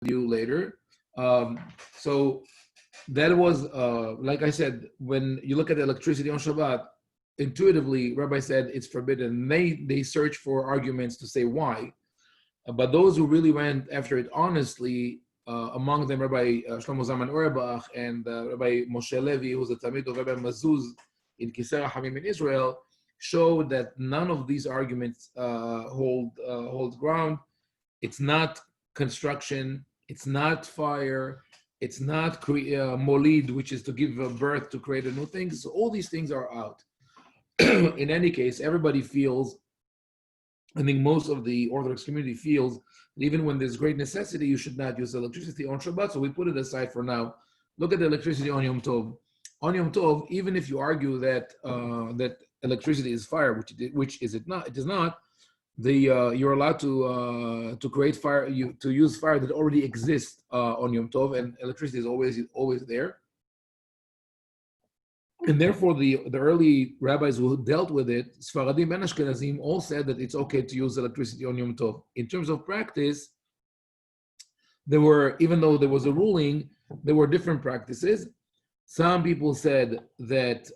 you later. So that was, like I said, when you look at electricity on Shabbat, intuitively, Rabbi said it's forbidden. They search for arguments to say why. But those who really went after it honestly, among them Rabbi Shlomo Zalman Auerbach and Rabbi Moshe Levi, who was a Talmid of Rabbi Mazuz in Kisera Hamim in Israel, showed that none of these arguments hold ground. It's not construction, it's not fire, it's not molid, which is to give birth to create a new thing. So all these things are out. In any case, everybody feels, I think most of the Orthodox community feels that even when there's great necessity, you should not use electricity on Shabbat. So we put it aside for now. Look at the electricity on Yom Tov. On Yom Tov, even if you argue that that electricity is fire, which is it not? It is not. You're allowed to create fire, to use fire that already exists on Yom Tov, and electricity is always there. And therefore, the early rabbis who dealt with it, Sfaradim and Ashkenazim, all said that it's okay to use electricity on Yom Tov. In terms of practice, there were, even though there was a ruling, there were different practices. Some people said that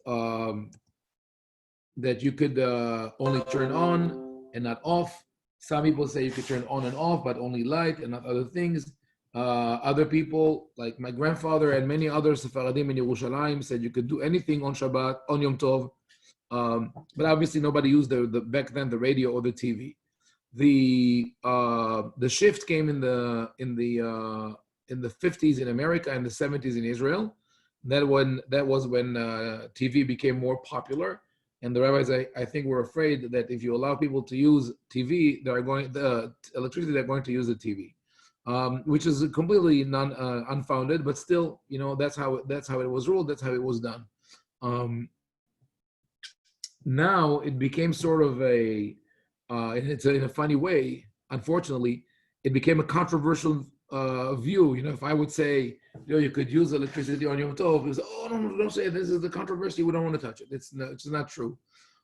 that you could only turn on and not off. Some people say you could turn on and off, but only light and not other things. Other people, like my grandfather and many other Sephardim in Yerushalayim, said you could do anything on Shabbat, on Yom Tov, but obviously nobody used back then the radio or the TV. The shift came in the 50s in America and the 70s in Israel. That was when TV became more popular, and the rabbis I think were afraid that if you allow people to use TV, the electricity, they're going to use the TV. Which is completely unfounded, but still, that's how it was ruled. That's how it was done. Now it became sort of and it's in a funny way. Unfortunately, it became a controversial view. If I would say, you could use electricity on Yom Tov, it was, oh no, don't say it. This is the controversy. We don't want to touch it. It's not true.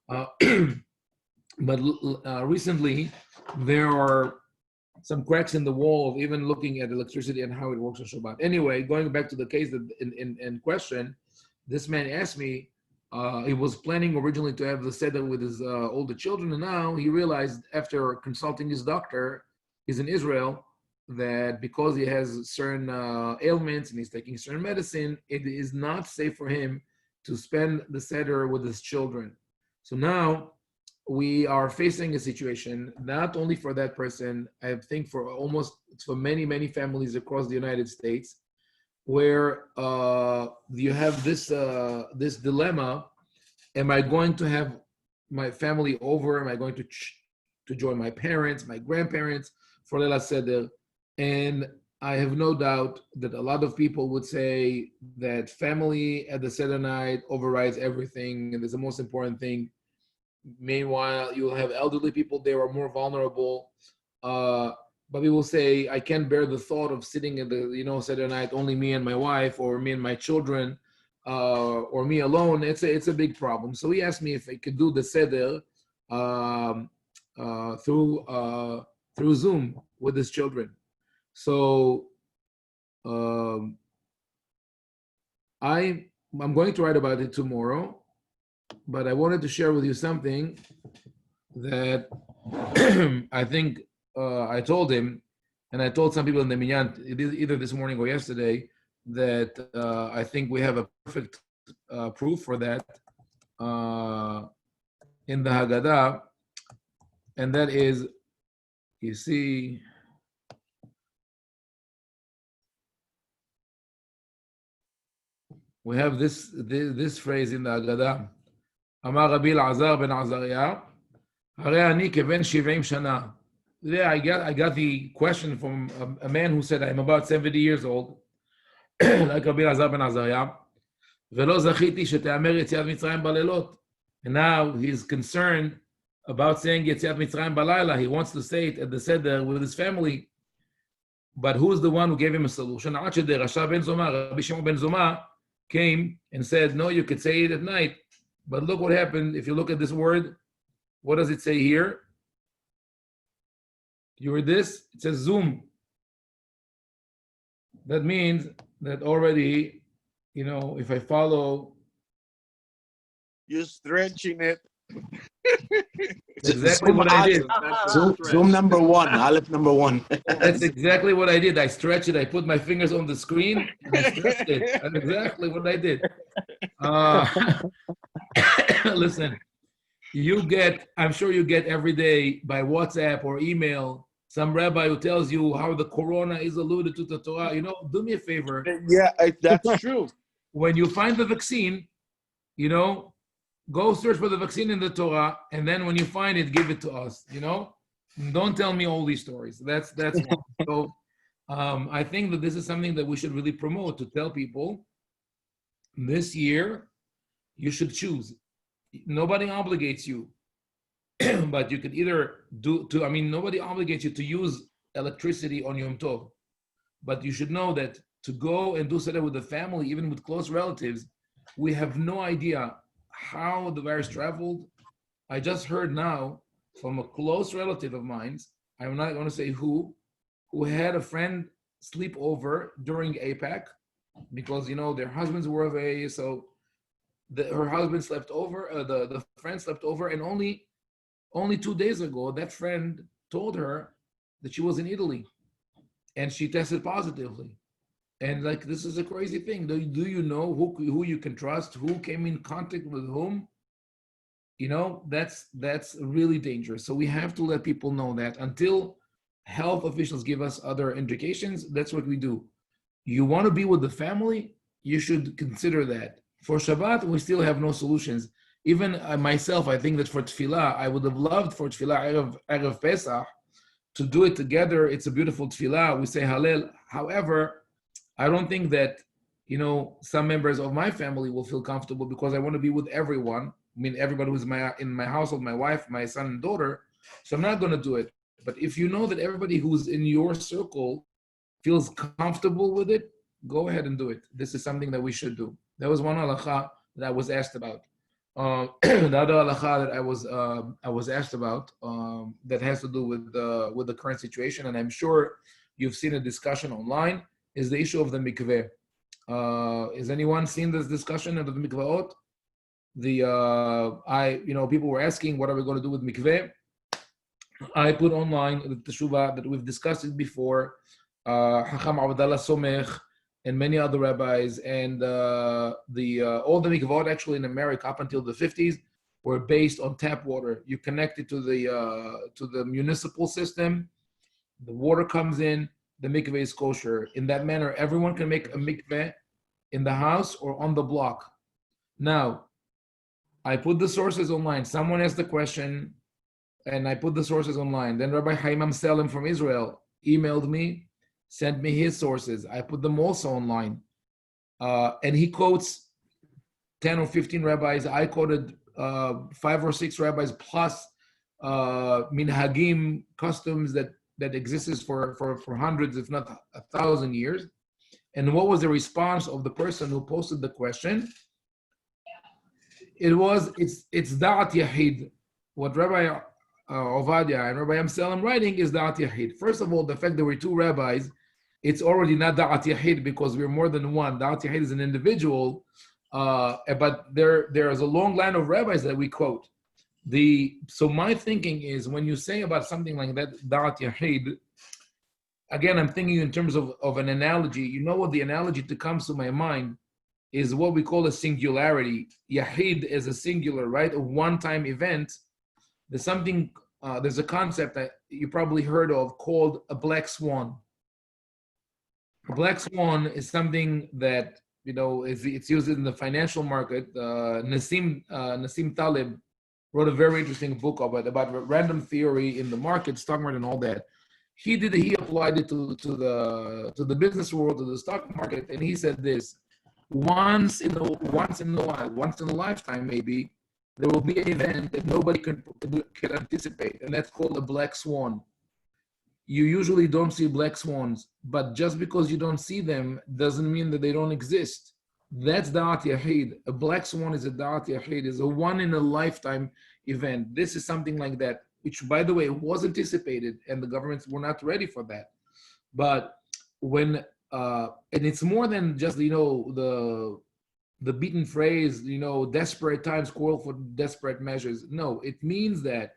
But recently, there are some cracks in the wall of even looking at electricity and how it works on Shabbat. Anyway, going back to the case that in question, this man asked me, he was planning originally to have the seder with his older children, and now he realized after consulting his doctor, he's in Israel, that because he has certain ailments and he's taking certain medicine, it is not safe for him to spend the seder with his children. So now we are facing a situation, not only for that person, I think for many, many families across the United States, where you have this dilemma: am I going to have my family over? Am I going to join my parents, my grandparents for Leila Seder? And I have no doubt that a lot of people would say that family at the Seder night overrides everything, and is the most important thing. Meanwhile, you'll have elderly people there who are more vulnerable. But people say, I can't bear the thought of sitting at the Seder night, only me and my wife, or me and my children, or me alone. It's a big problem. So he asked me if I could do the Seder through Zoom with his children. So I'm going to write about it tomorrow. But I wanted to share with you something that I think I told him, and I told some people in the minyan, either this morning or yesterday, that I think we have a perfect proof for that in the Haggadah, and that is, you see, we have this phrase in the Haggadah. Amar Rabbi Elazar ben Azariah, Harei ani keben 70 shana. Today I got the question from a man who said, I'm about 70 years old, like Rabbi Elazar ben Azariah, ולא זכיתי שתאמר יציאת מצרים בלילות. And now he's concerned about saying יציאת מצרים בלילה. He wants to say it at the Seder with his family. But who's the one who gave him a solution? עד שדרשה בן זומא, Rabbi Shimon ben Zoma came and said, no, you could say it at night. But look what happened. If you look at this word, what does it say here? You read this? It says Zoom. That means that already, if I follow, You're stretching it. exactly Zoom what I did. Aleph. Zoom number one. Aleph number one. That's exactly what I did. I stretched it. I put my fingers on the screen and I stretched it. That's exactly what I did. Listen, I'm sure you get every day by WhatsApp or email some rabbi who tells you how the corona is alluded to the Torah. Do me a favor. Yeah, that's true. When you find the vaccine, go search for the vaccine in the Torah, and then when you find it, give it to us. Don't tell me all these stories. That's one. So I think that this is something that we should really promote, to tell people this year you should choose. Nobody obligates you, but you could either nobody obligates you to use electricity on Yom Tov, but you should know that to go and do Seder with the family, even with close relatives, we have no idea how the virus traveled. I just heard now from a close relative of mine, I'm not going to say who had a friend sleep over during APAC because, their husbands were away. So her husband slept over, the friend slept over, and only 2 days ago, that friend told her that she was in Italy and she tested positively. And this is a crazy thing. Do you know who you can trust, who came in contact with whom? That's really dangerous. So we have to let people know that until health officials give us other indications, that's what we do. You want to be with the family, you should consider that. For Shabbat, we still have no solutions. Even myself, I think that for Tefillah, I would have loved for Tefillah Erev Pesach to do it together. It's a beautiful Tefillah. We say Hallel. However, I don't think that, some members of my family will feel comfortable because I want to be with everyone. I mean, everybody who's in my household, my wife, my son and daughter. So I'm not going to do it. But if you know that everybody who's in your circle feels comfortable with it, go ahead and do it. This is something that we should do. That was one halakha that I was asked about. The other halakha that I was asked about that has to do with the current situation, and I'm sure you've seen a discussion online, is the issue of the mikveh. Has anyone seen this discussion of the mikvehot? People were asking, what are we going to do with mikveh? I put online the teshuvah that we've discussed it before. Haim Ovadia and many other rabbis, and all the mikvahot actually in America up until the 50s were based on tap water. You connect it to the municipal system, the water comes in, the mikveh is kosher. In that manner, everyone can make a mikveh in the house or on the block. Now, I put the sources online. Someone asked the question, and I put the sources online. Then Rabbi Haim Ovadia from Israel emailed me, sent me his sources. I put them also online. And he quotes 10 or 15 rabbis. I quoted 5 or 6 rabbis plus minhagim, customs that exists for hundreds, if not 1,000 years. And what was the response of the person who posted the question? It's Da'at Yahid. What Rabbi Ovadia and Rabbi Amsalem writing is Da'at Yahid. First of all, the fact that we're 2 rabbis, it's already not Da'at Yahid because we're more than one. Da'at Yahid is an individual, but there is a long line of rabbis that we quote. So my thinking is, when you say about something like that, Da'at Yahid, again, I'm thinking in terms of an analogy. You know what the analogy that comes to my mind is what we call a singularity. Yahid is a singular, right? A one-time event. There's a concept that you probably heard of called a black swan. A black swan is something that, it's used in the financial market. Nassim Taleb wrote a very interesting book about random theory in the market, stock market, and all that. He applied it to the business world, to the stock market, and he said this: once in a lifetime, maybe there will be an event that nobody can anticipate, and that's called a black swan. You usually don't see black swans, but just because you don't see them doesn't mean that they don't exist. That's Da'at Yahid. A black swan is a Da'at Yahid, is a one in a lifetime event. This is something like that, which, by the way, was anticipated, and the governments were not ready for that. But when and it's more than just the beaten phrase, desperate times call for desperate measures. No, it means that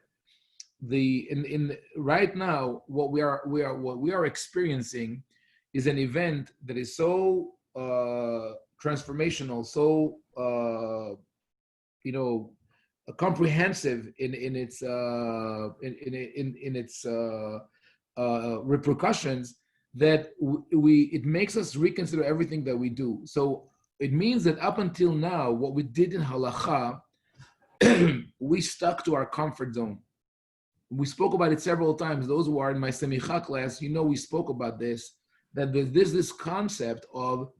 in right now what we are experiencing is an event that is so transformational, so comprehensive in its repercussions, that it makes us reconsider everything that we do. So it means that up until now, what we did in halacha, we stuck to our comfort zone. We spoke about it several times. Those who are in my semicha class, we spoke about this, that there's this concept of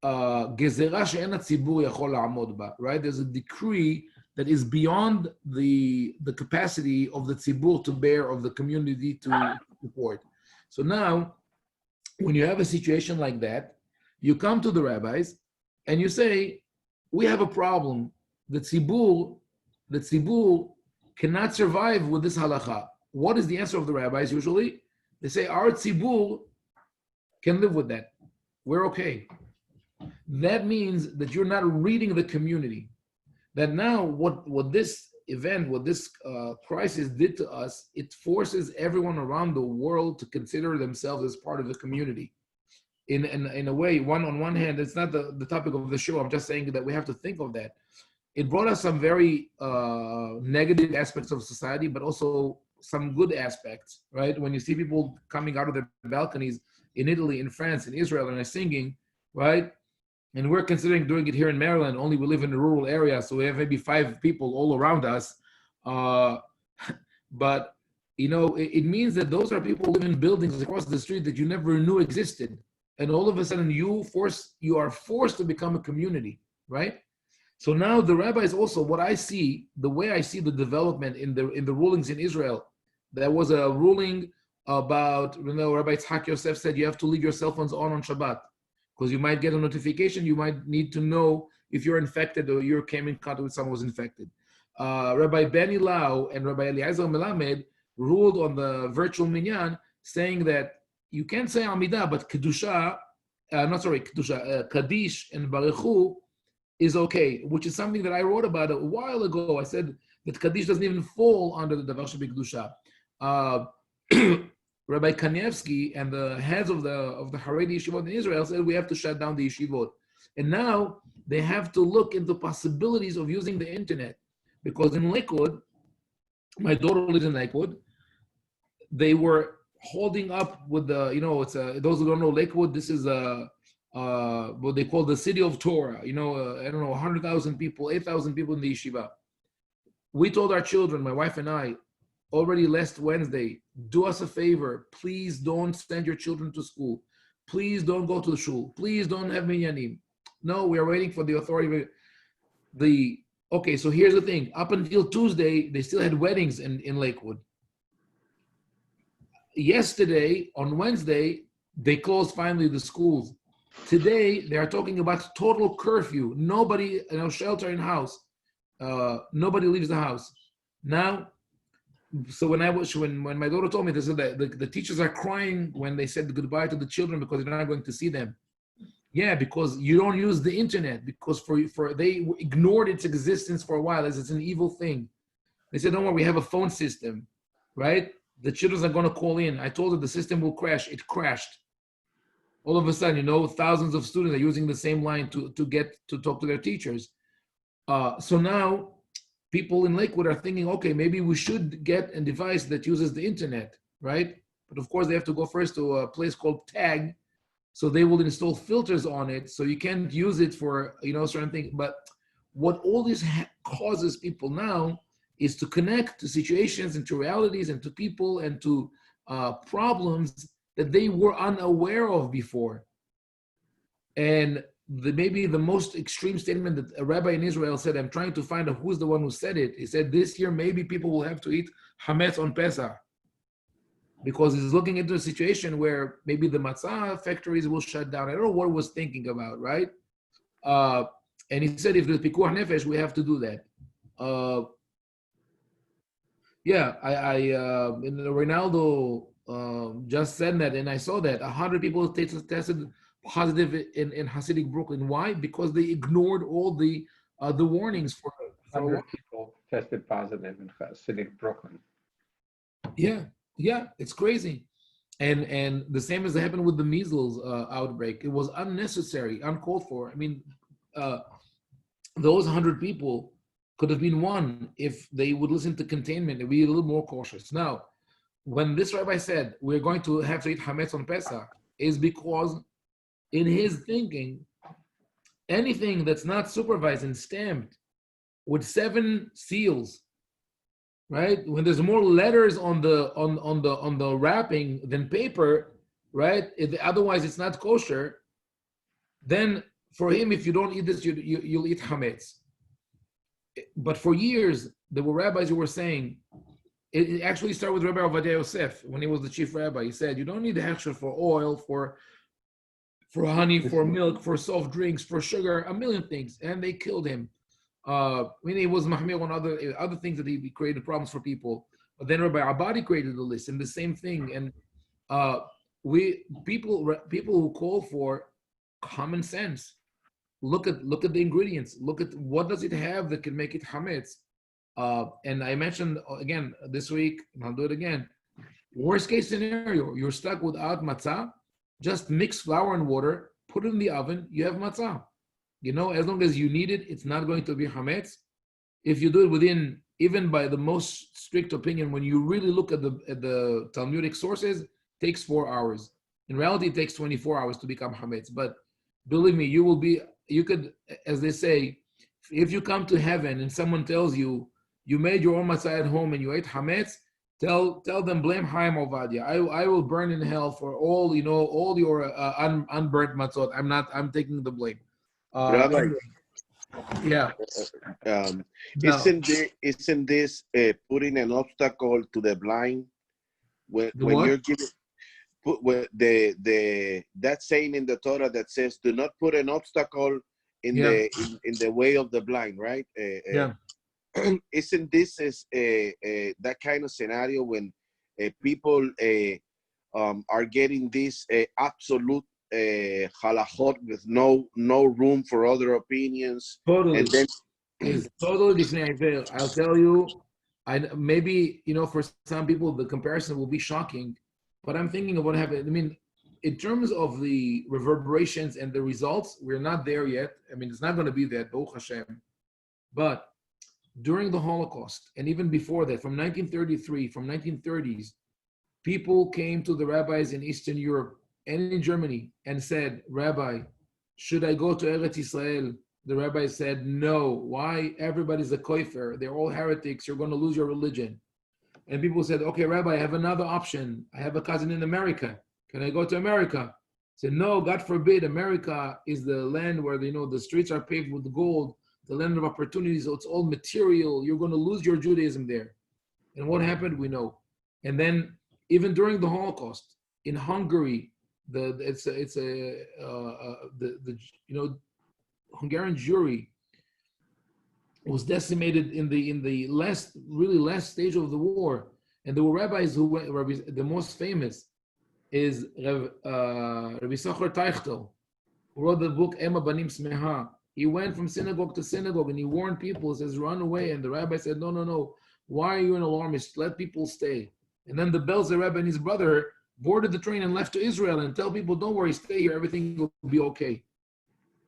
gezerah she'en hatzibur yachol la'amod ba, right? There's a decree that is beyond the capacity of the tzibur to bear, of the community to support. So now, when you have a situation like that, you come to the rabbis and you say, we have a problem. The tzibur cannot survive with this halacha. What is the answer of the rabbis usually? They say, our tzibur can live with that. We're okay. That means that you're not reading the community. That now what this event, what this crisis did to us, it forces everyone around the world to consider themselves as part of the community. In a way, on one hand, it's not the topic of the show. I'm just saying that we have to think of that. It brought us some very negative aspects of society, but also some good aspects, right? When you see people coming out of their balconies in Italy, in France, in Israel, and they're singing, right? And we're considering doing it here in Maryland, only we live in a rural area, so we have maybe 5 people all around us. But, it means that those are people who live in buildings across the street that you never knew existed. And all of a sudden you are forced to become a community, right? So now the rabbis also, what I see, the way I see the development in the rulings in Israel, there was a ruling about, Rabbi Tzhak Yosef said you have to leave your cell phones on Shabbat, because you might get a notification, you might need to know if you're infected or you came in contact with someone who was infected. Rabbi Benny Lau and Rabbi Eliezer Melamed ruled on the virtual minyan, saying that you can't say Amidah, but Kaddish and Baruchu is okay, which is something that I wrote about a while ago. I said that Kaddish doesn't even fall under the Davar Shebi Kedusha. Rabbi Kanievsky and the heads of the Haredi yeshivot in Israel said we have to shut down the yeshivot. And now they have to look into possibilities of using the internet. Because in Lakewood, my daughter lives in Lakewood, they were holding up with those who don't know Lakewood, this is what they call the city of Torah. I don't know, 100,000 people, 8,000 people in the yeshiva. We told our children, my wife and I, already last Wednesday, do us a favor. Please don't send your children to school. Please don't go to the shul. Please don't have minyanim. No, we are waiting for the authority. Okay, so here's the thing. Up until Tuesday, they still had weddings in Lakewood. Yesterday, on Wednesday, they closed finally the schools. Today, they are talking about total curfew. Nobody, shelter in house. Nobody leaves the house. Now, so when my daughter told me, they said that the teachers are crying when they said goodbye to the children because they're not going to see them. Yeah, because you don't use the internet, because for they ignored its existence for a while as it's an evil thing. They said, don't worry, we have a phone system, right? The children are going to call in. I told her the system will crash. It crashed. All of a sudden, thousands of students are using the same line to get to talk to their teachers. So now people in Lakewood are thinking, okay, maybe we should get a device that uses the internet, right? But of course, they have to go first to a place called Tag. So they will install filters on it. So you can't use it for, certain things. But what all this causes people now is to connect to situations and to realities and to people and to problems that they were unaware of before. And maybe the most extreme statement that a rabbi in Israel said, I'm trying to find out who's the one who said it. He said, this year, maybe people will have to eat hametz on Pesach. Because he's looking into a situation where maybe the matzah factories will shut down. I don't know what he was thinking about, right? And he said, if there's pikuach nefesh, we have to do that. Ronaldo just said that, and I saw that 100 people tested positive in Hasidic Brooklyn. Why? Because they ignored all the warnings for 100 people tested positive in Hasidic Brooklyn. yeah, it's crazy. And the same as happened with the measles outbreak. It was unnecessary, uncalled for. I mean, those 100 people could have been one if they would listen to containment and be a little more cautious. Now, when this rabbi said we're going to have to eat hametz on Pesach, is because in his thinking, anything that's not supervised and stamped with 7 seals, right? When there's more letters on the wrapping than paper, right? Otherwise, it's not kosher. Then for him, if you don't eat this, you'll eat hametz. But for years, there were rabbis who were saying, it actually started with Rabbi Ovadia Yosef when he was the chief rabbi. He said, you don't need the hechsher for oil, for honey, for milk, for soft drinks, for sugar, a million things. And they killed him. I mean, he was mahmir on other things that he created problems for people. But then Rabbi Abadi created the list, and the same thing. And people who call for common sense, look at the ingredients. Look at what does it have that can make it hametz. And I mentioned again this week, and I'll do it again. Worst case scenario, you're stuck without matzah. Just mix flour and water, put it in the oven. You have matzah. You know, as long as you need it, it's not going to be hametz. If you do it within, even by the most strict opinion, when you really look at the Talmudic sources, it takes 4 hours. In reality, it takes 24 hours to become hametz. But believe me, you could, as they say, if you come to heaven and someone tells you, you made your own matzah at home and you ate hametz, tell them, blame Haim Ovadia. I will burn in hell for all your unburnt matzot. I'm taking the blame. Rabbi, yeah. no. Isn't this putting an obstacle to the blind when you're giving that saying in the Torah that says, "Do not put an obstacle in the way of the blind," right? Isn't this that kind of scenario when people are getting this absolute halachot with no room for other opinions? Totally. And then It's totally different. I'll tell you, maybe, for some people the comparison will be shocking, but I'm thinking of what happened. I mean, in terms of the reverberations and the results, we're not there yet. I mean, it's not going to be that, Baruch Hashem. But during the Holocaust, and even before that, from 1933, from 1930s, people came to the rabbis in Eastern Europe and in Germany and said, Rabbi, should I go to Eretz Israel? The rabbi said, no. Why? Everybody's a koifer. They're all heretics. You're going to lose your religion. And people said, okay, Rabbi, I have another option. I have a cousin in America. Can I go to America? He said, no, God forbid. America is the land where, the streets are paved with gold, the land of opportunities. So it's all material. You're going to lose your Judaism there. And what happened? We know. And then even during the Holocaust in Hungary, the Hungarian Jewry was decimated in the last stage of the war, and there were rabbis the most famous is Rabbi Socher Teichtel, who wrote the book Ema Banim Smeha. He went from synagogue to synagogue and he warned people. He says, run away. And the rabbi said, no. Why are you an alarmist? Let people stay. And then the Belzer Rebbe and his brother boarded the train and left to Israel and tell people, don't worry, stay here. Everything will be okay.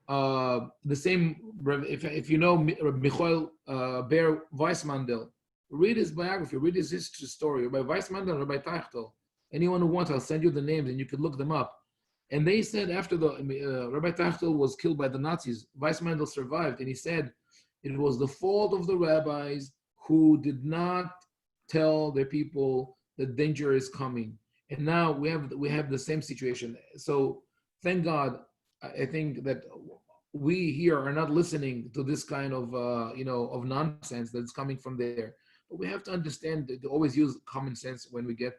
The same, if you know Michael Ber Weissmandel, read his biography, read his history story, Rabbi Weissmandel and Rabbi Teichtel. Anyone who wants, I'll send you the names and you could look them up. And they said after Rabbi Teichtel was killed by the Nazis, Weissmandel survived, and he said it was the fault of the rabbis who did not tell their people that danger is coming. And now we have the same situation. So thank God, I think that we here are not listening to this kind of of nonsense that's coming from there. But we have to understand that to always use common sense when we get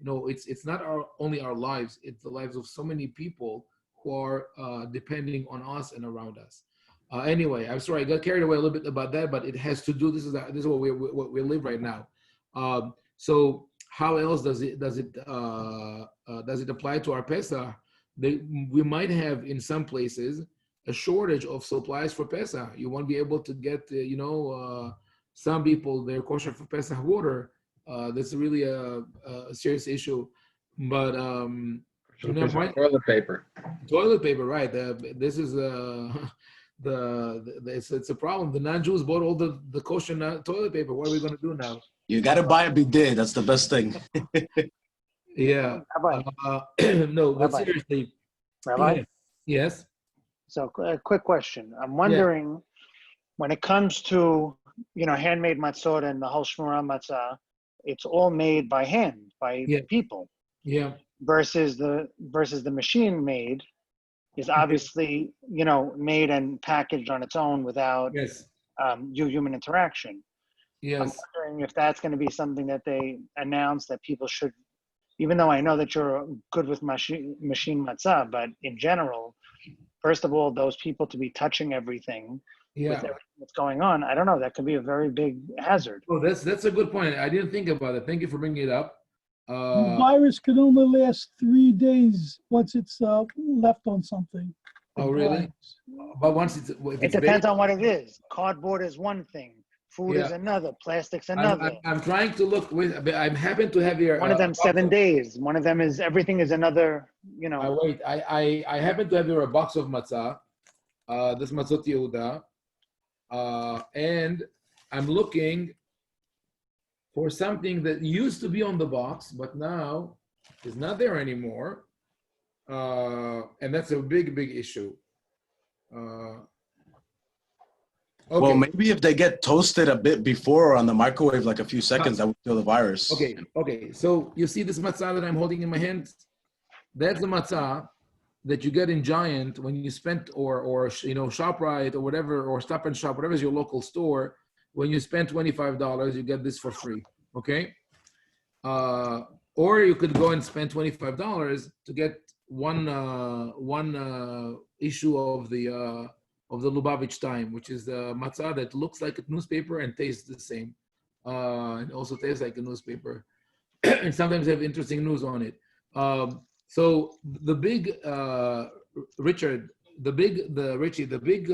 it's not only our lives, it's the lives of so many people who are depending on us and around us. Anyway, I'm sorry I got carried away a little bit about that, but it has to do. This is what we live right now. So how else does it apply to our Pesach? we might have in some places a shortage of supplies for Pesach. You won't be able to get, some people, they're kosher for Pesach water. That's really a serious issue. But Toilet paper. toilet paper, right? This is it's a problem. The non-Jews bought all the kosher toilet paper. What are we going to do now? You got to buy a bidet. That's the best thing. Yeah. Rabbi, No, but Rabbi. seriously. Rabbi. Yes. So a quick question. I'm wondering, when it comes to, handmade matzot and the whole shmura matzah, it's all made by hand, by people. Yeah. Versus the machine made is obviously, made and packaged on its own without human interaction. Yes. I'm wondering if that's going to be something that they announce that people should, even though I know that you're good with machine matzah, but in general, first of all, those people to be touching everything with everything that's going on, I don't know, that could be a very big hazard. Oh, that's a good point. I didn't think about it. Thank you for bringing it up. The virus can only last 3 days once it's left on something. Oh, really? But once it depends on what it is. Cardboard is one thing. Food is another. Plastic's another. I'm trying to look I'm happy to have here. One of them 7 days. One of them is everything is another. Wait, I happen to have here a box of matzah. This matzot Yehuda, and I'm looking for something that used to be on the box, but now is not there anymore, and that's a big issue. Okay. Well, maybe if they get toasted a bit before on the microwave, like a few seconds, that would kill the virus. Okay. So you see this matzah that I'm holding in my hand? That's the matzah that you get in Giant when you spend, or ShopRite or whatever, or Stop and Shop, whatever is your local store. When you spend $25, you get this for free. Okay. Or you could go and spend $25 to get one issue of the Lubavitch Time, which is the matzah that looks like a newspaper and tastes the same. And also tastes like a newspaper. And sometimes have interesting news on it. So the big, Richie, the big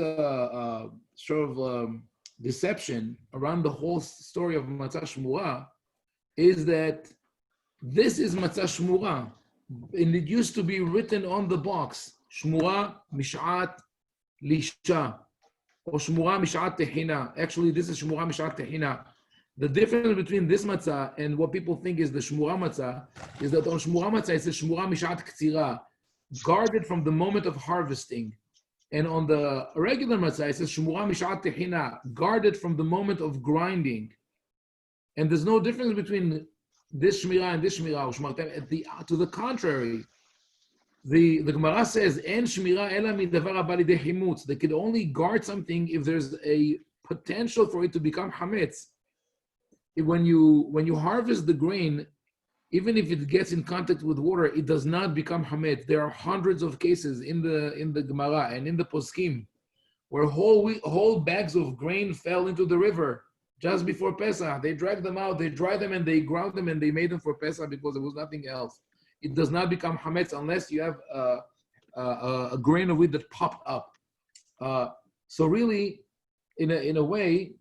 sort of deception around the whole story of matzah shmura is that this is matzah shmura. And it used to be written on the box, shmura mishat lisha, or shmura mishat tehina. Actually, this is shmura mishat tehina. The difference between this matzah and what people think is the shmura matzah is that on shmura matzah it says shmura mishat ktsira, guarded from the moment of harvesting. And on the regular matzah it says shmura mishat tehina, guarded from the moment of grinding. And there's no difference between this shmira and this shmira. To the contrary, the Gemara says, "En shmira ela midavar haba lidei chimutz." They could only guard something if there's a potential for it to become hametz. When you harvest the grain, even if it gets in contact with water, it does not become hametz. There are hundreds of cases in the Gemara and in the Poskim where whole bags of grain fell into the river just before Pesach. They dragged them out, they dried them, and they ground them, and they made them for Pesach because there was nothing else. It does not become hametz unless you have a grain of wheat that popped up. So really, in a way,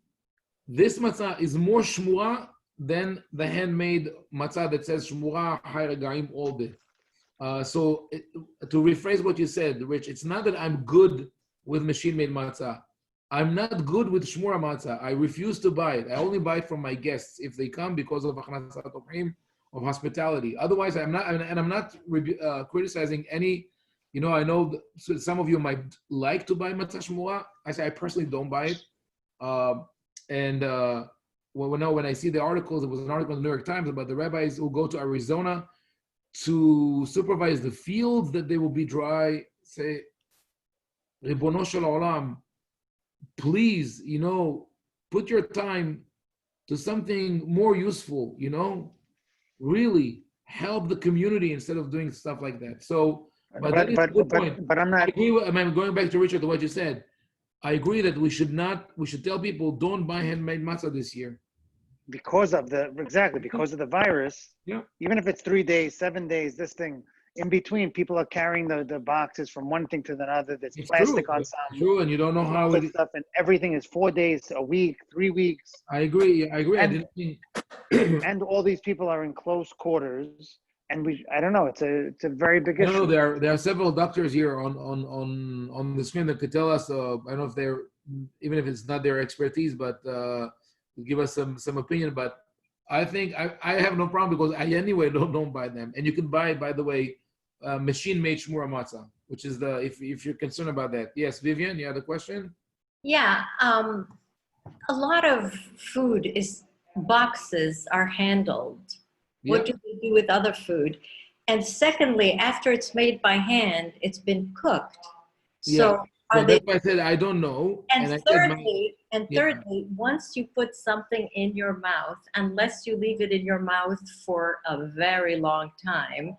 this matzah is more shmura than the handmade matzah that says shmura hay regaim all day. So to rephrase what you said, Rich, it's not that I'm good with machine-made matzah. I'm not good with shmura matzah. I refuse to buy it. I only buy it from my guests if they come because of achnasat orchim, of hospitality. Otherwise, I'm not criticizing any. I know some of you might like to buy matzah shmura. I say I personally don't buy it. When I see the articles, there was an article in the New York Times about the rabbis who go to Arizona to supervise the fields that they will be dry. Say, Ribono shel olam, please, put your time to something more useful, really help the community instead of doing stuff like that. So, but that is a good point. But I'm not. I'm going back to Richard, to what you said. I agree that we should tell people don't buy handmade matzah this year. Because of the virus. Yeah. Even if it's 3 days, 7 days, this thing, in between, people are carrying the boxes from one thing to the other. There's It's plastic true. on It's some, true, and you don't know all how that it. stuff, and everything is 4 days, a week, 3 weeks. I agree. I agree. I And- didn't think. And all these people are in close quarters. And I don't know, it's a very big No, issue. there are several doctors here on the screen that could tell us. I don't know if they're, even if it's not their expertise, but give us some opinion. But I think I have no problem because I anyway don't buy them. And you can buy, by the way, machine-made shmura matzah, which is the if you're concerned about that. Yes, Vivian, you had a question. Yeah, a lot of food is boxes are handled. What do they do with other food? And secondly, after it's made by hand, it's been cooked. So are they? That's why I said I don't know. And I thirdly, Yeah. once you put something in your mouth, unless you leave it in your mouth for a very long time,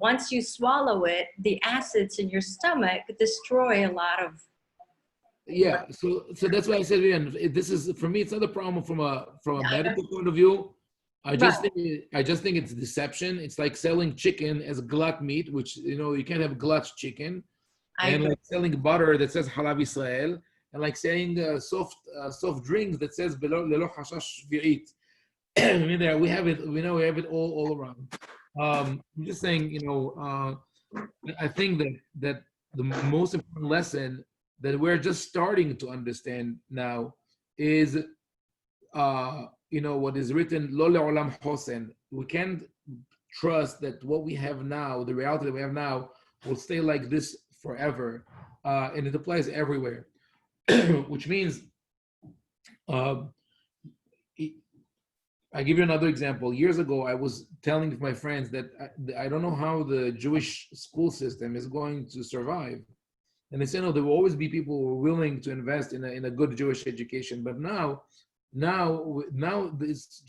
once you swallow it, the acids in your stomach destroy a lot of. Yeah, so that's why I said, Vivian, this is for me. It's not a problem from a Yeah, medical point of view. I just Right. think it's deception. It's like selling chicken as glut meat, which you can't have glut chicken, I and agree. like selling butter that says Halav Israel, and like saying soft drinks that says Lelo Hashash Vi'it. We have it. We know we have it all around. I'm just saying, I think that the most important lesson that we're just starting to understand now is, what is written, Lo le'olam hosen. We can't trust that what we have now, the reality that we have now, will stay like this forever, and it applies everywhere. Which means, I give you another example. Years ago, I was telling my friends that I don't know how the Jewish school system is going to survive. And they say, no, there will always be people who are willing to invest in a good Jewish education. But now it's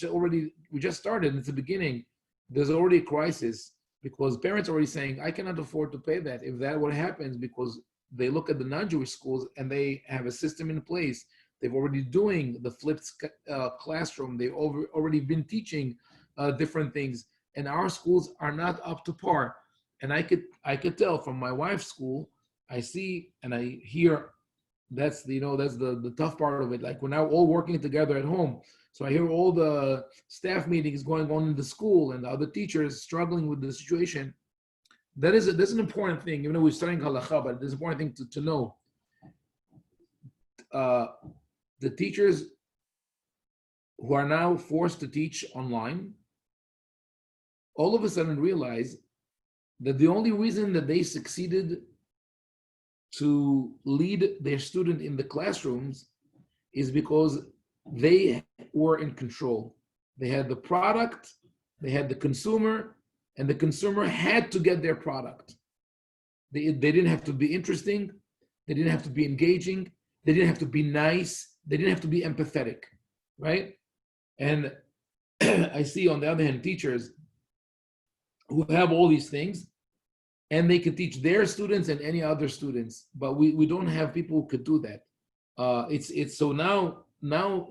we just started. It's the beginning. There's already a crisis because parents are already saying, I cannot afford to pay that. If that what happens, because they look at the non-Jewish schools and they have a system in place. They've already doing the flipped classroom. They've already been teaching different things. And our schools are not up to par. And I could tell from my wife's school, I see and I hear that's the tough part of it. Like we're now all working together at home. So I hear all the staff meetings going on in the school and the other teachers struggling with the situation. That's an important thing, even though we're studying halakha, but it's an important thing to know. The teachers who are now forced to teach online, all of a sudden realize that the only reason that they succeeded to lead their student in the classrooms is because they were in control. They had the product, they had the consumer, and the consumer had to get their product. They didn't have to be interesting, they didn't have to be engaging, they didn't have to be nice, they didn't have to be empathetic, right? And I see, on the other hand, teachers who have all these things, and they could teach their students and any other students, but we don't have people who could do that. It's so now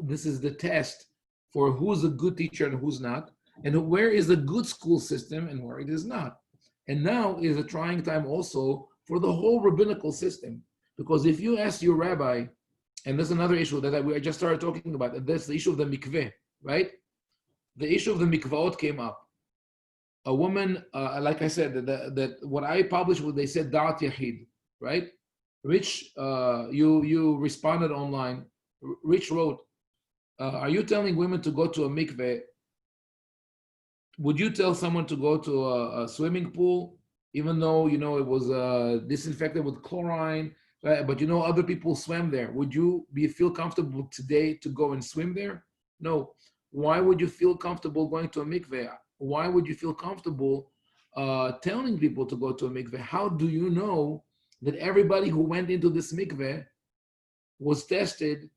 this is the test for who's a good teacher and who's not, and where is a good school system and where it is not. And now is a trying time also for the whole rabbinical system, because if you ask your rabbi, and there's another issue that we just started talking about, and that's the issue of the mikveh, right? The issue of the mikvaot came up. A woman, like I said, that what I published, what they said, Da'at Yahid, right? Rich, you responded online. Rich wrote, are you telling women to go to a mikveh? Would you tell someone to go to a swimming pool, even though it was disinfected with chlorine, right? But other people swam there? Would you feel comfortable today to go and swim there? No. Why would you feel comfortable going to a mikveh? Why would you feel comfortable telling people to go to a mikveh? How do you know that everybody who went into this mikveh was tested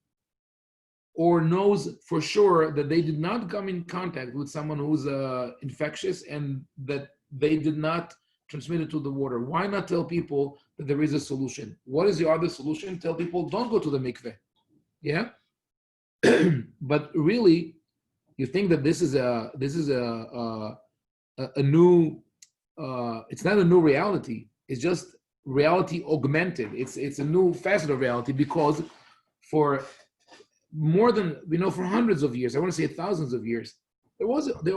or knows for sure that they did not come in contact with someone who's infectious and that they did not transmit it to the water? Why not tell people that there is a solution? What is the other solution? Tell people don't go to the mikveh. Yeah? But really, you think that this is a new it's not a new reality. It's just reality augmented. It's a new facet of reality because for more than for hundreds of years, I want to say thousands of years, there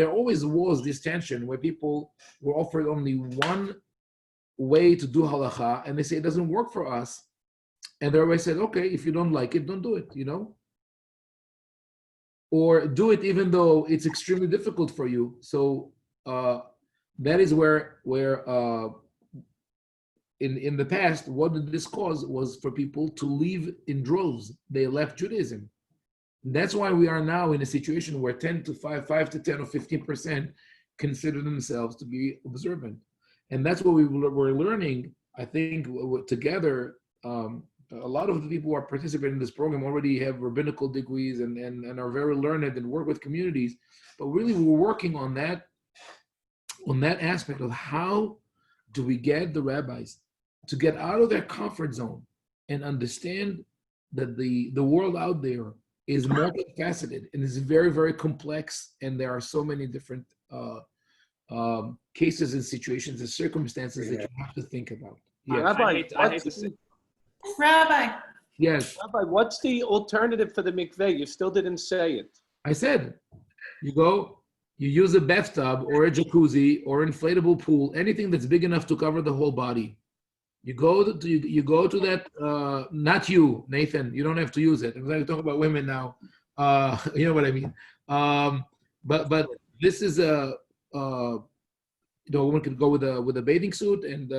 always was this tension where people were offered only one way to do halacha, and they say it doesn't work for us, and the rabbi said, okay, if you don't like it, don't do it, or do it even though it's extremely difficult for you. So that is where in the past, what did this cause was for people to leave in droves. They left Judaism. That's why we are now in a situation where 5 to 10 or 15% consider themselves to be observant. And that's what we're learning, I think, together. A lot of the people who are participating in this program already have rabbinical degrees and are very learned and work with communities. But really, we're working on that aspect of how do we get the rabbis to get out of their comfort zone and understand that the world out there is multifaceted and is very, very complex, and there are so many different cases and situations and circumstances that you have to think about. Yes. Rabbi, Rabbi. Yes. Rabbi, what's the alternative for the mikveh? You still didn't say it. I said, you use a bathtub or a jacuzzi or inflatable pool, anything that's big enough to cover the whole body. You go to that, not you, Nathan, you don't have to use it. I'm going to talk about women now. You know what I mean? But this is a woman could go with a bathing suit, and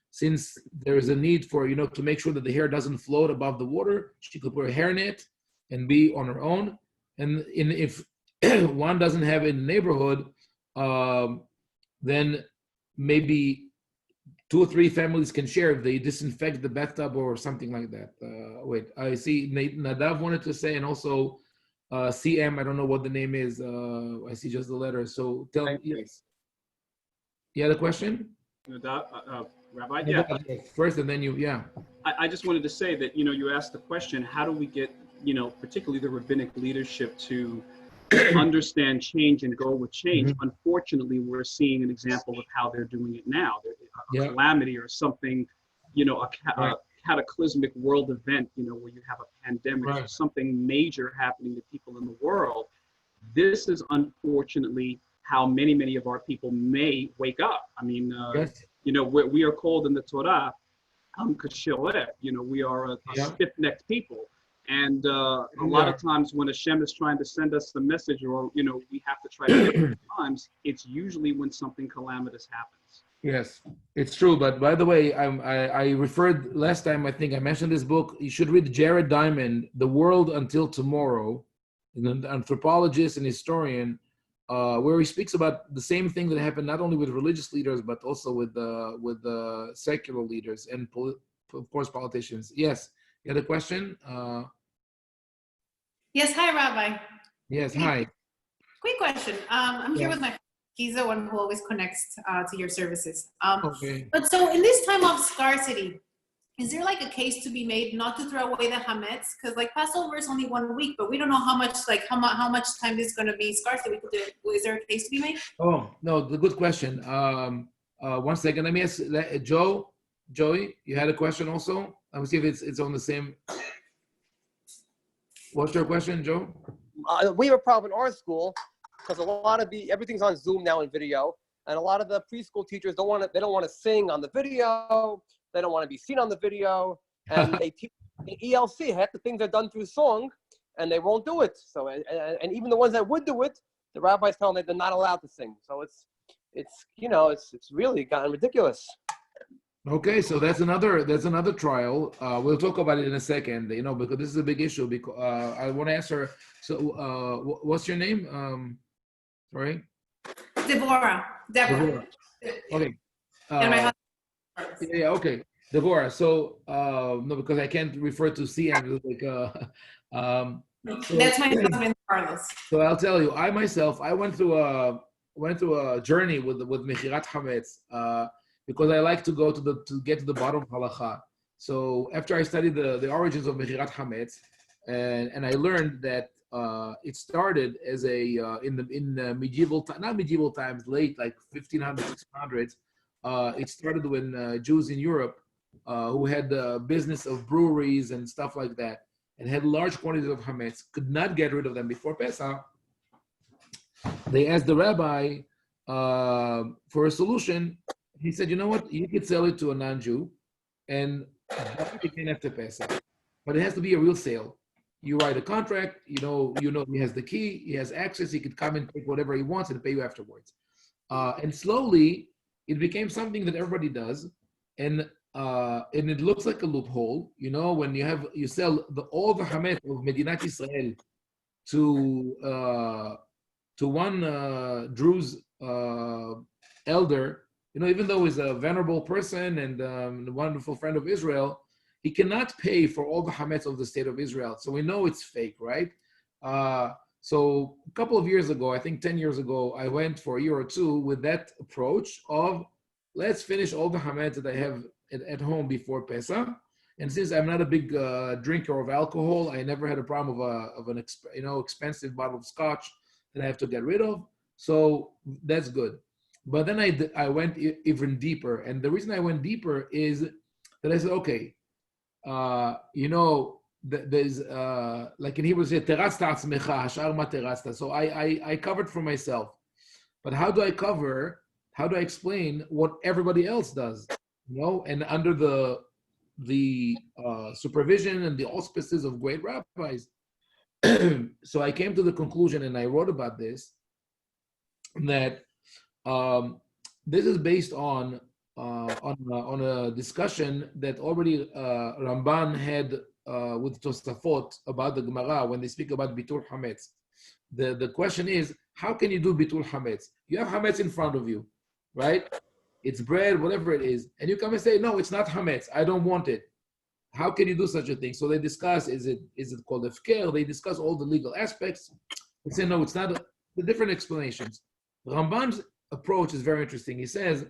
since there is a need for to make sure that the hair doesn't float above the water, she could put a hairnet and be on her own. And if one doesn't have it in the neighborhood, then maybe 2 or 3 families can share if they disinfect the bathtub or something like that. Wait, I see Nadav wanted to say, and also CM, I don't know what the name is. I see just the letter. So tell me, yes. You had a question? Rabbi, yeah. First, and then yeah. I just wanted to say that, you asked the question, how do we get, particularly the rabbinic leadership to understand change and go with change? Mm-hmm. Unfortunately, we're seeing an example of how they're doing it now. A calamity or something, a cataclysmic world event, where you have a pandemic or something major happening to people in the world. This is unfortunately how many of our people may wake up. I mean, we are called in the Torah, we are a stiff-necked people. And a lot of times when Hashem is trying to send us the message, or, we have to try to get times, it's usually when something calamitous happens. Yes, it's true. But by the way, I referred last time, I think I mentioned this book. You should read Jared Diamond, The World Until Tomorrow, an anthropologist and historian, where he speaks about the same thing that happened not only with religious leaders, but also with the secular leaders and, of course, politicians. Yes, you had a question? Yes, hi, Rabbi. Yes, hi. Quick question. I'm here with my friend. He's the one who always connects to your services. Okay. But so in this time of scarcity, is there like a case to be made not to throw away the hametz? Because like Passover is only 1 week, but we don't know how much time this is going to be scarcity. We could do it. Is there a case to be made? Oh no, the good question. 1 second. Let me ask Joey. You had a question also. Let me see if it's on the same. What's your question, Joe? We have a problem in our school because a lot of everything's on Zoom now and video, and a lot of the preschool teachers don't want to sing on the video. They don't want to be seen on the video, and they teach in ELC. Half the things are done through song, and they won't do it. So, and even the ones that would do it, the rabbis tell them they're not allowed to sing. So it's really gotten ridiculous. Okay, so that's another trial. We'll talk about it in a second, because this is a big issue. Because I want to ask her. So, what's your name? Sorry. Deborah. Okay. And my husband. Yeah. Okay. Deborah. So, no, because I can't refer to CM. That's my husband, Carlos. So I'll tell you. I myself, I went through a journey with Mechirat Hametz. Because I like to go to get to the bottom of halacha. So after I studied the origins of Mechirat Hametz, and I learned that it started as a in the medieval not medieval times, late like 1500s, 1600s. It started when Jews in Europe who had the business of breweries and stuff like that, and had large quantities of hametz, could not get rid of them before Pesach. They asked the rabbi for a solution. He said, you know what, you could sell it to a non-Jew and buy it again after Pesach, but it has to be a real sale. You write a contract, you know he has the key, he has access, he could come and take whatever he wants and pay you afterwards. And slowly, it became something that everybody does, and it looks like a loophole. You know, when you sell all the hametz of Medinat Israel to one Druze elder, you know, even though he's a venerable person and a wonderful friend of Israel, he cannot pay for all the hametz of the state of Israel. So we know it's fake, right? So a couple of years ago, I think 10 years ago, I went for a year or two with that approach of let's finish all the hametz that I have at home before Pesach. And since I'm not a big drinker of alcohol, I never had a problem of an expensive bottle of scotch that I have to get rid of. So that's good. But then I went even deeper. And the reason I went deeper is that I said, okay, there's like in Hebrew, say, terazta atzmecha, hashar ma terazta. So I covered for myself. But how do I explain what everybody else does? You know, and under the supervision and the auspices of great rabbis. So I came to the conclusion, and I wrote about this, that this is based on a discussion that already Ramban had with Tosafot about the Gemara when they speak about bitul hametz. The question is, how can you do bitul hametz? You have hametz in front of you, right? It's bread, whatever it is, and you come and say, no, it's not hametz. I don't want it. How can you do such a thing? So they discuss, is it called hefker? They discuss all the legal aspects. They say, no, it's not. The different explanations. Ramban's approach is very interesting. He says,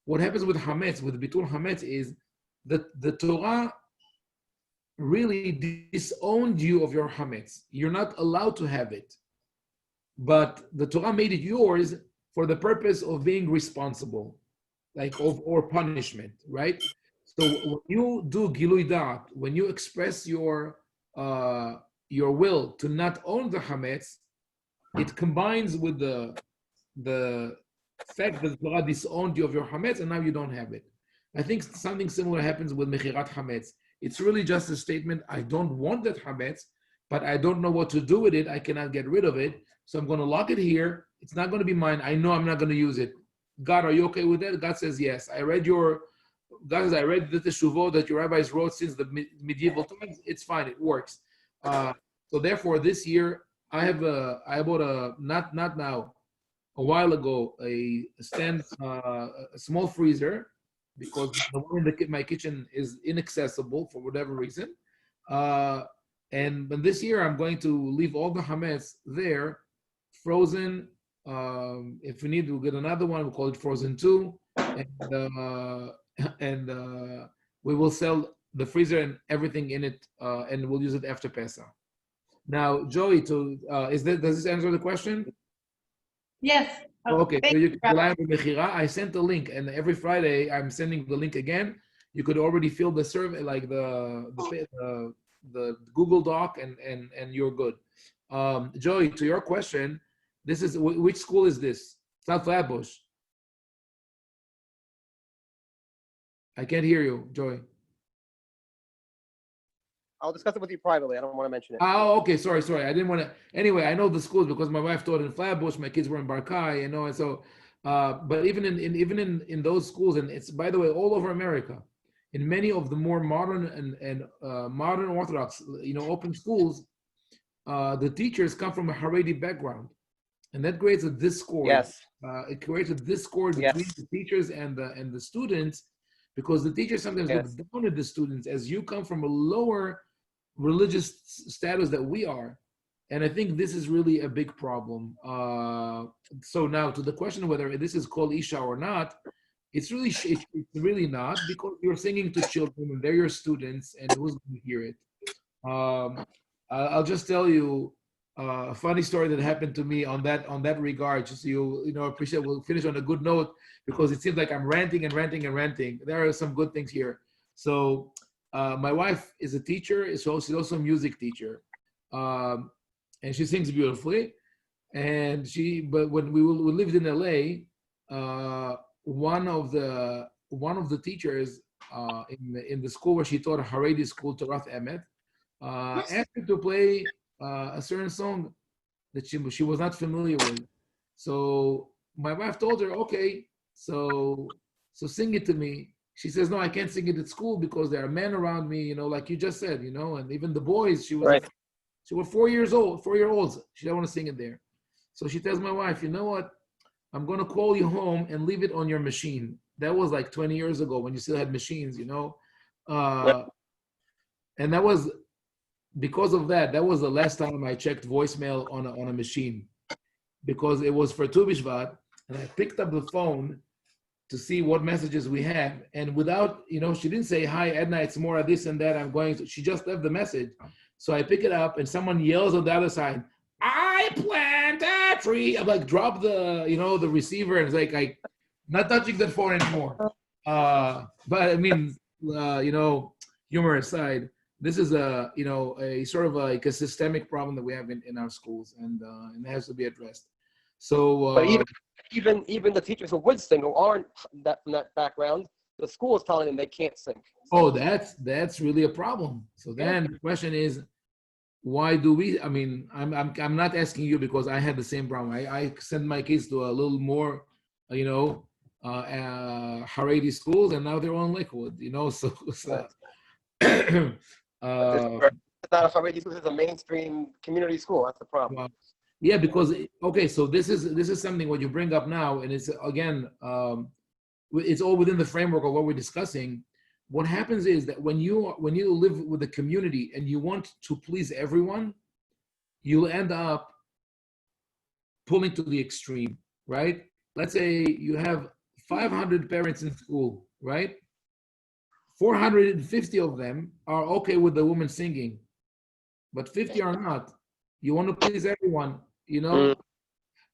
what happens with hametz, with bitul hametz, is that the Torah really disowned you of your hametz. You're not allowed to have it. But the Torah made it yours for the purpose of being responsible, or punishment, right? So when you do gilui da'at, when you express your will to not own the hametz, it combines with the fact that the Torah disowned you of your hametz, and now you don't have it. I think something similar happens with mechirat hametz. It's really just a statement, I don't want that hametz, but I don't know what to do with it. I cannot get rid of it. So I'm going to lock it here. It's not going to be mine. I know I'm not going to use it. God, are you okay with that? God says, yes. I read the teshuvot that your rabbis wrote since the medieval times. It's fine. It works. So therefore, this year, I bought not now, a while ago, a small freezer, because the one in my kitchen is inaccessible for whatever reason. And this year, I'm going to leave all the hametz there, frozen. If we need, we'll get another one. We'll call it Frozen 2. And we will sell the freezer and everything in it, and we'll use it after Pesach. Now, Joey, does this answer the question? Yes. Okay, so you can rely on the Mechira. I sent the link, and every Friday I'm sending the link again. You could already fill the survey, like the Google Doc, and you're good. Joey, to your question, this is which school is this? It's not Flatbush. I can't hear you, Joey. I'll discuss it with you privately. I don't want to mention it. Oh, okay. Sorry. I didn't want to. Anyway, I know the schools because my wife taught in Flatbush. My kids were in Barkai, and so. But even in those schools, and it's, by the way, all over America, in many of the more modern and modern Orthodox, open schools, the teachers come from a Haredi background, and that creates a discord. Yes. It creates a discord between the teachers and the students, because the teachers sometimes look down at the students as you come from a lower religious status that we are. And I think this is really a big problem. So now to the question whether this is called Isha or not, it's really not, because you're singing to children and they're your students, and who's going to hear it? I'll just tell you, a funny story that happened to me on that regard. Just so you know, appreciate. We'll finish on a good note because it seems like I'm ranting and ranting and ranting. There are some good things here. So my wife is a teacher. She's also a music teacher, and she sings beautifully. And but when we lived in LA, one of the teachers in the school where she taught, a Haredi school, Torah Emet, asked her to play a certain song that she was not familiar with. So my wife told her, okay, so sing it to me. She says, no, I can't sing it at school because there are men around me, like you just said, and even the boys. She was 4-year-olds. She didn't want to sing it there. So she tells my wife, you know what? I'm going to call you home and leave it on your machine. That was like 20 years ago when you still had machines, And that was, because of that, that was the last time I checked voicemail on a machine, because it was for Tu B'Shvat, and I picked up the phone to see what messages we had. And without, she didn't say, hi, Edna, it's more of this and that. She just left the message. So I pick it up and someone yells on the other side, I plant a tree. I'm like, drop the, the receiver, and it's like, I'm not touching that phone anymore. But I mean, humor aside, this is a sort of like a systemic problem that we have in our schools, and it has to be addressed. So, but even the teachers who would sing, who aren't from that background, the school is telling them they can't sing. Oh, that's really a problem. So then the question is, why do we? I mean, I'm not asking you because I had the same problem. I sent my kids to a little more, Haredi schools, and now they're on Lakewood. So it's not a Haredi school; it's a mainstream community school. That's the problem. Yeah, because so this is something what you bring up now, and it's again, it's all within the framework of what we're discussing. What happens is that when you live with a community and you want to please everyone, you'll end up pulling to the extreme, right? Let's say you have 500 parents in school, right? 450 of them are okay with the woman singing, but 50 are not. You want to please everyone,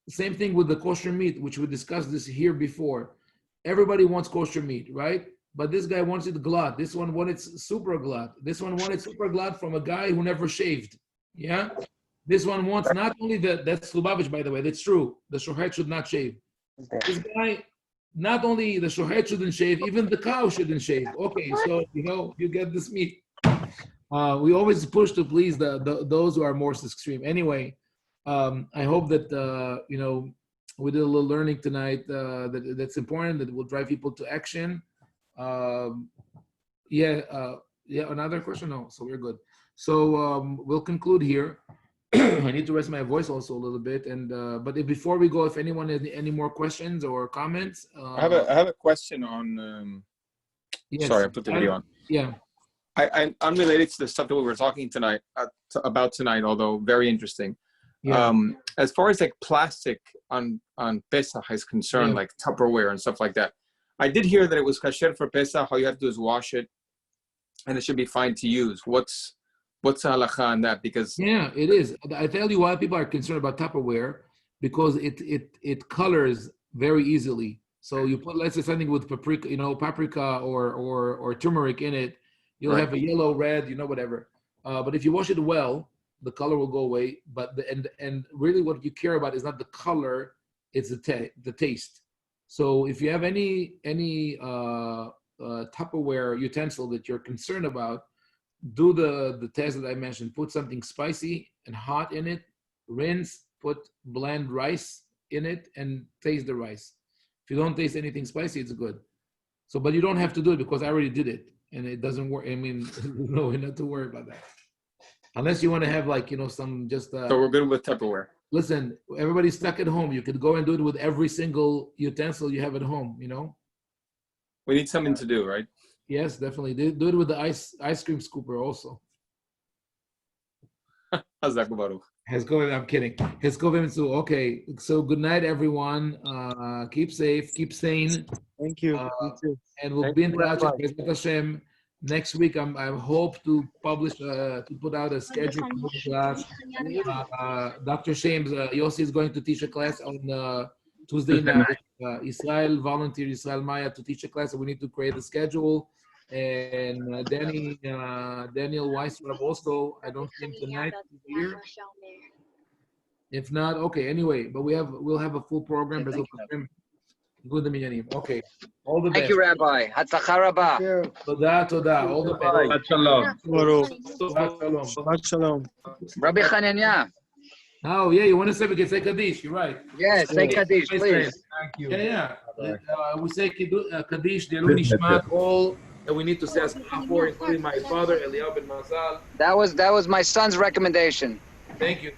Same thing with the kosher meat, which we discussed this here before. Everybody wants kosher meat, right? But this guy wants it glut. This one wanted super glut. This one wanted super glut from a guy who never shaved. Yeah? This one wants not only that's Lubavitch, by the way, that's true. The shohet should not shave. This guy, not only the shohet shouldn't shave, even the cow shouldn't shave. Okay, so, you get this meat. We always push to please those who are more extreme. Anyway, I hope that, we did a little learning tonight that's important, that will drive people to action. Another question? No, so we're good. So we'll conclude here. I need to rest my voice also a little bit, and but before we go, if anyone has any more questions or comments, I have a question on. Yes. Sorry, I put the video on. Yeah, I'm unrelated to the stuff that we were talking about tonight, although very interesting. Yeah. As far as like plastic on Pesach is concerned, like Tupperware and stuff like that. I did hear that it was kasher for Pesach. All you have to do is wash it, and it should be fine to use. What's the halacha on that? Because it is. I tell you why people are concerned about Tupperware, because it colors very easily. So you put, let's say, something with paprika or turmeric in it, you'll have a yellow, red, whatever. But if you wash it well, the color will go away. But and really, what you care about is not the color; it's the taste. So if you have any Tupperware utensil that you're concerned about, do the test that I mentioned. Put something spicy and hot in it, rinse, put bland rice in it, and taste the rice. If you don't taste anything spicy, it's good. So, but you don't have to do it because I already did it and it doesn't work. I mean, no, not to worry about that. Unless you want to have some just. So we're good with Tupperware. Listen, everybody's stuck at home. You could go and do it with every single utensil you have at home. We need something to do, right? Yes, definitely. Do it with the ice cream scooper also. I'm kidding. Okay, so good night, everyone. Keep safe, keep sane. Thank you. You too. And we'll be in touch. Next week, I hope to publish, to put out a schedule for the class. Dr. Shames, Yossi is going to teach a class on Tuesday night. Israel, volunteer Israel Maya to teach a class, so we need to create a schedule. And Daniel Weissrab also, I don't think tonight is here. If not, okay, anyway, but we'll have a full program. Good minyanim. Okay. All the best. Thank you, Rabbi. Hatzlacha rabbah. Toda, toda. All the best. Shalom. Rabbi Chananya. Oh, yeah, you want to say we can say Kaddish. You're right. Yes, say Kaddish, please. Thank you. Yeah. We say Kaddish, De'elu Nishmat, all that we need to say for, including my father, Eliyahu ben Mazal. That was my son's recommendation. Thank you.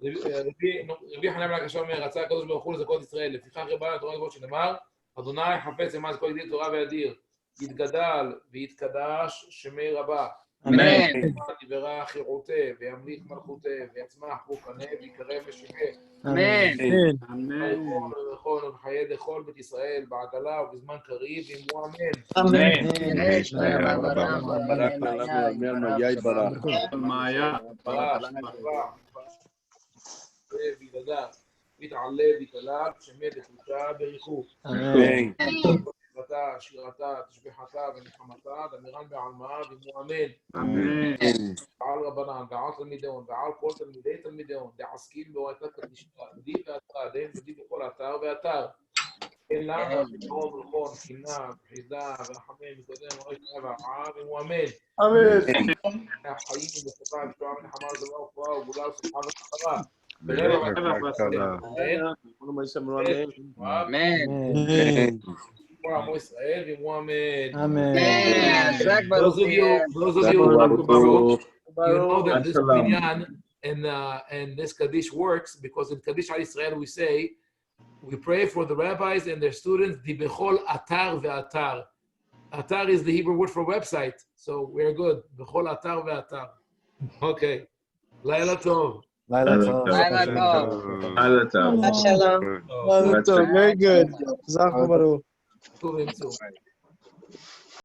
רבי חנן בן עקשיא אומר, רצה הקדוש ברוך הוא לזכות ישראל, לפיכך רבה לתורה הזאת שנאמר, אדוני חפץ למען כל ידיד תורה ואדיר, יתגדל ויתקדש שמי רבה. אמן. יברא חירותה וימליך מלכותה ויצמח בוקנה ויקרב ושקה. אמן. אמן. וחיי דכל בית ישראל בעגלה ובזמן קריב ואמרו אמן. וידע, ויתעלה ויתעלה, שמד וחושה בריחוף. אמן. שירתה, תשבחתה ונחמתה, דמירן בעלמה ואמרו אמן. אמן. ועל רבנן, ועל תלמידיון, ועל כל תלמידי תלמידיון, דעסקים בהורתה קדישה, די ואתר, דין ודי בכל אתר ואתר. אין למה, בכל ולכון, חינה, חידה, ורחמים, מקודם, מועד והרעה, ואמרו אמן. אמן. החיים ובטובה, ושתועה ונחמה וזבה ופואה וגולה ושמחה ושחרה. Amen. Those of you who know that this minyan and this Kaddish works because in Kaddish Al Israel we pray for the rabbis and their students. Di bechol atar ve'atar. Atar is the Hebrew word for website, so we're good. Bechol atar ve'atar. Okay. Laila tov. Laila tov. Laila tov. Laila tov. Shalom. Very good. Zachu Baruch. Tov.